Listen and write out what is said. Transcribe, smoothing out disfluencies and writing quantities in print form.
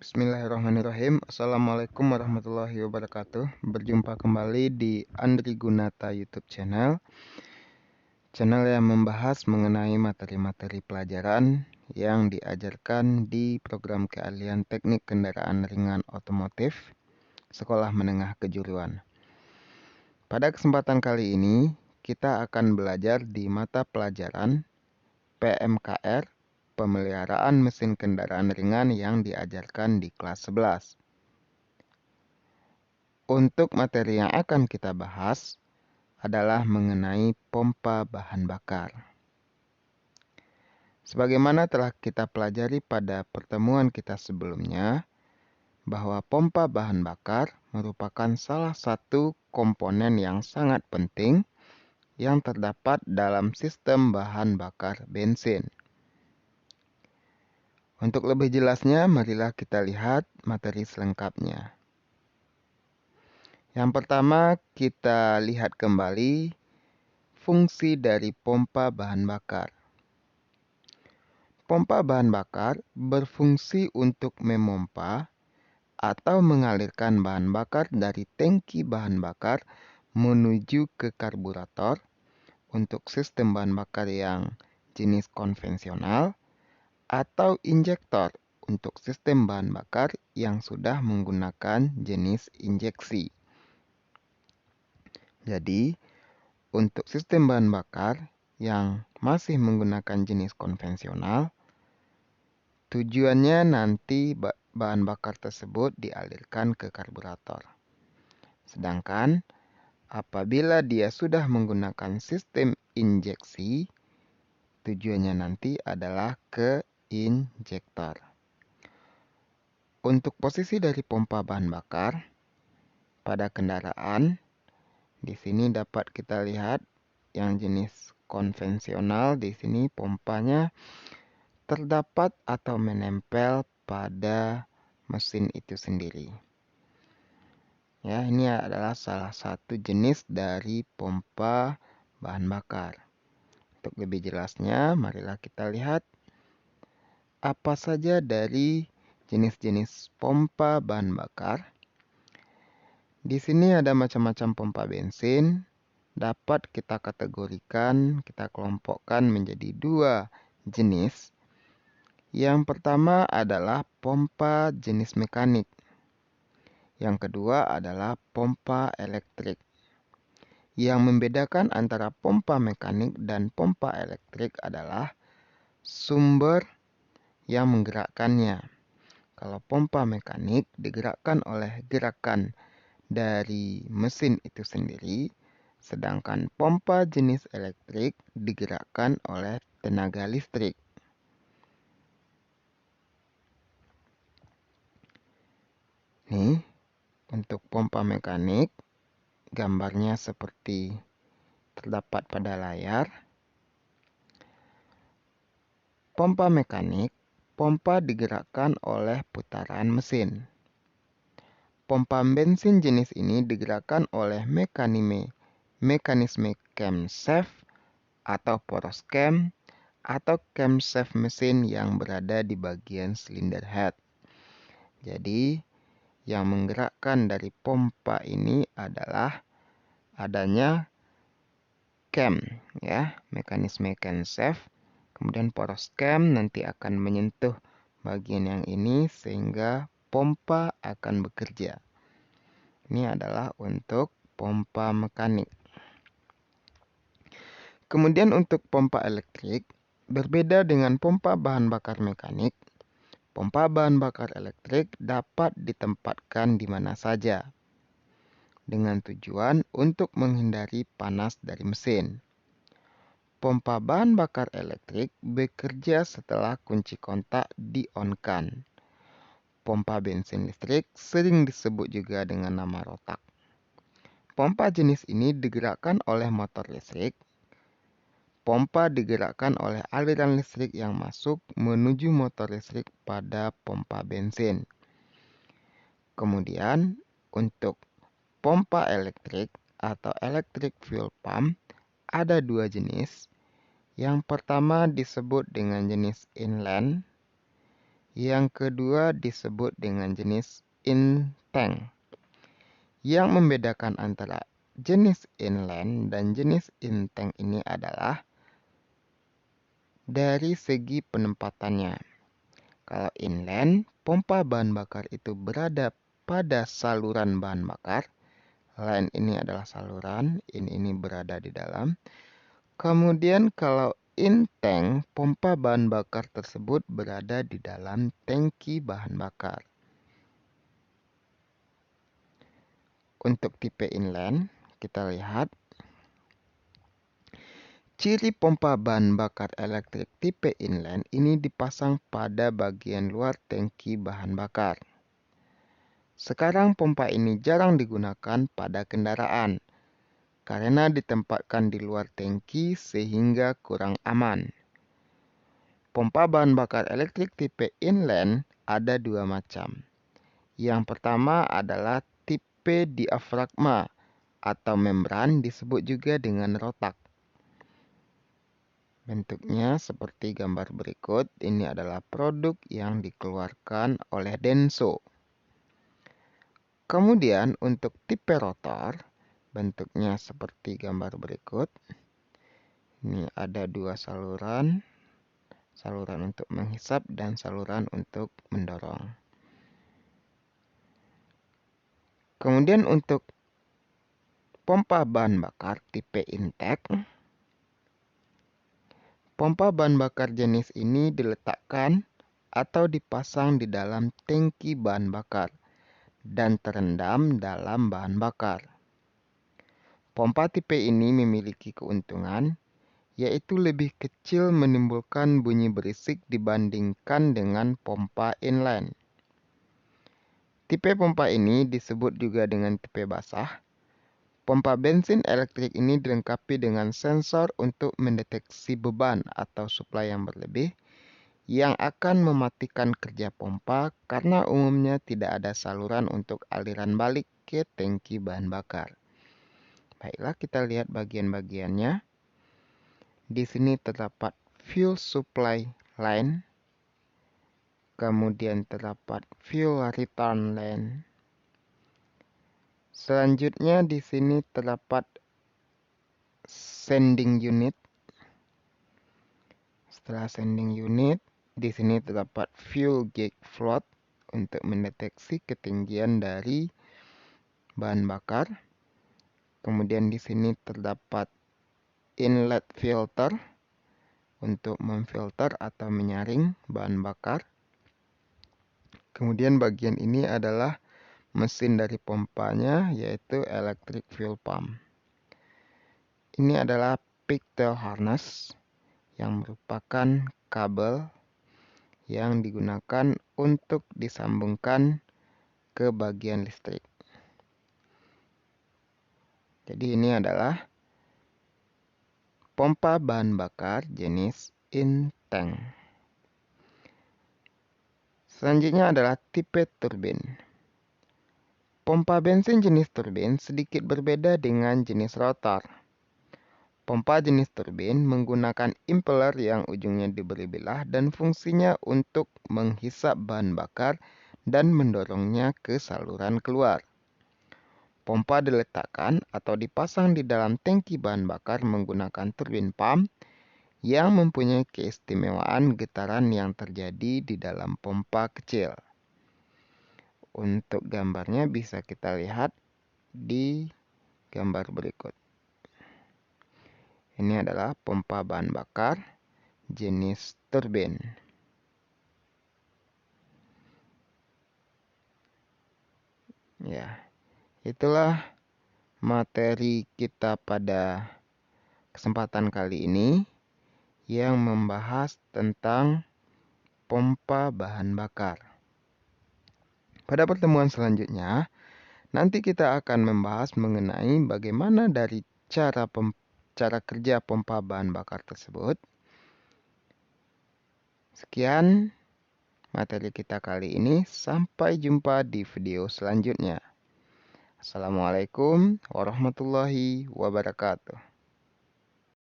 Bismillahirrahmanirrahim. Assalamualaikum warahmatullahi wabarakatuh. Berjumpa kembali di Andri Gunata YouTube channel yang membahas mengenai materi-materi pelajaran yang diajarkan di program keahlian teknik kendaraan ringan otomotif Sekolah Menengah Kejuruan. Pada kesempatan kali ini, kita akan belajar di mata pelajaran PMKR, Pemeliharaan Mesin Kendaraan Ringan yang diajarkan di kelas 11. Untuk materi yang akan kita bahas adalah mengenai pompa bahan bakar. Sebagaimana telah kita pelajari pada pertemuan kita sebelumnya, bahwa pompa bahan bakar merupakan salah satu komponen yang sangat penting yang terdapat dalam sistem bahan bakar bensin. Untuk lebih jelasnya, marilah kita lihat materi selengkapnya. Yang pertama, kita lihat kembali fungsi dari pompa bahan bakar. Pompa bahan bakar berfungsi untuk memompa atau mengalirkan bahan bakar dari tangki bahan bakar menuju ke karburator untuk sistem bahan bakar yang jenis konvensional atau injektor untuk sistem bahan bakar yang sudah menggunakan jenis injeksi. Jadi, untuk sistem bahan bakar yang masih menggunakan jenis konvensional, tujuannya nanti bahan bakar tersebut dialirkan ke karburator. Sedangkan apabila dia sudah menggunakan sistem injeksi, tujuannya nanti adalah ke injektor. Untuk posisi dari pompa bahan bakar pada kendaraan, di sini dapat kita lihat yang jenis konvensional. Di sini pompanya terdapat atau menempel pada mesin itu sendiri. Ya, ini adalah salah satu jenis dari pompa bahan bakar. Untuk lebih jelasnya, marilah kita lihat apa saja dari jenis-jenis pompa bahan bakar. Di sini ada macam-macam pompa bensin. Dapat kita kategorikan, kita kelompokkan menjadi dua jenis. Yang pertama adalah pompa jenis mekanik. Yang kedua adalah pompa elektrik. Yang membedakan antara pompa mekanik dan pompa elektrik adalah sumber yang menggerakkannya. Kalau pompa mekanik digerakkan oleh gerakan dari mesin itu sendiri, sedangkan pompa jenis elektrik digerakkan oleh tenaga listrik. Nih, untuk pompa mekanik, gambarnya seperti terdapat pada layar. Pompa mekanik, pompa digerakkan oleh putaran mesin. Pompa bensin jenis ini digerakkan oleh mekanisme camshaft atau poros cam atau camshaft mesin yang berada di bagian silinder head. Jadi, yang menggerakkan dari pompa ini adalah adanya cam, ya, mekanisme camshaft. Kemudian poros cam nanti akan menyentuh bagian yang ini sehingga pompa akan bekerja. Ini adalah untuk pompa mekanik. Kemudian untuk pompa elektrik, berbeda dengan pompa bahan bakar mekanik, pompa bahan bakar elektrik dapat ditempatkan di mana saja, dengan tujuan untuk menghindari panas dari mesin. Pompa bahan bakar elektrik bekerja setelah kunci kontak di-on-kan. Pompa bensin listrik sering disebut juga dengan nama rotak. Pompa jenis ini digerakkan oleh motor listrik. Pompa digerakkan oleh aliran listrik yang masuk menuju motor listrik pada pompa bensin. Kemudian, untuk pompa elektrik atau electric fuel pump ada dua jenis. Yang pertama disebut dengan jenis inline. Yang kedua disebut dengan jenis in-tank. Yang membedakan antara jenis inline dan jenis in-tank ini adalah dari segi penempatannya. Kalau inline, pompa bahan bakar itu berada pada saluran bahan bakar. Line ini adalah saluran, ini berada di dalam. Kemudian kalau in-tank, pompa bahan bakar tersebut berada di dalam tangki bahan bakar. Untuk tipe inline, kita lihat ciri pompa bahan bakar elektrik tipe inline ini dipasang pada bagian luar tangki bahan bakar. Sekarang pompa ini jarang digunakan pada kendaraan karena ditempatkan di luar tangki sehingga kurang aman. Pompa bahan bakar elektrik tipe inline ada dua macam. Yang pertama adalah tipe diafragma atau membran, disebut juga dengan rotak. Bentuknya seperti gambar berikut. Ini adalah produk yang dikeluarkan oleh Denso. Kemudian untuk tipe rotor, bentuknya seperti gambar berikut. Ini ada dua saluran. Saluran untuk menghisap dan saluran untuk mendorong. Kemudian untuk pompa bahan bakar tipe intake, pompa bahan bakar jenis ini diletakkan atau dipasang di dalam tangki bahan bakar dan terendam dalam bahan bakar. Pompa tipe ini memiliki keuntungan, yaitu lebih kecil menimbulkan bunyi berisik dibandingkan dengan pompa inline. Tipe pompa ini disebut juga dengan tipe basah. Pompa bensin elektrik ini dilengkapi dengan sensor untuk mendeteksi beban atau suplai yang berlebih, yang akan mematikan kerja pompa karena umumnya tidak ada saluran untuk aliran balik ke tangki bahan bakar. Baiklah, kita lihat bagian-bagiannya. Di sini terdapat fuel supply line, kemudian terdapat fuel return line. Selanjutnya di sini terdapat sending unit. Setelah sending unit, di sini terdapat fuel gauge float untuk mendeteksi ketinggian dari bahan bakar. Kemudian di sini terdapat inlet filter untuk memfilter atau menyaring bahan bakar. Kemudian bagian ini adalah mesin dari pompanya, yaitu electric fuel pump. Ini adalah pigtail harness yang merupakan kabel yang digunakan untuk disambungkan ke bagian listrik. Jadi ini adalah pompa bahan bakar jenis in-tank. Selanjutnya adalah tipe turbin. Pompa bensin jenis turbin sedikit berbeda dengan jenis rotor. Pompa jenis turbin menggunakan impeller yang ujungnya diberi bilah dan fungsinya untuk menghisap bahan bakar dan mendorongnya ke saluran keluar. Pompa diletakkan atau dipasang di dalam tangki bahan bakar menggunakan turbin pump yang mempunyai keistimewaan getaran yang terjadi di dalam pompa kecil. Untuk gambarnya bisa kita lihat di gambar berikut. Ini adalah pompa bahan bakar jenis turbin. Ya, itulah materi kita pada kesempatan kali ini yang membahas tentang pompa bahan bakar. Pada pertemuan selanjutnya, nanti kita akan membahas mengenai bagaimana dari cara kerja pompa bahan bakar tersebut. Sekian materi kita kali ini. Sampai jumpa di video selanjutnya. Assalamualaikum warahmatullahi wabarakatuh.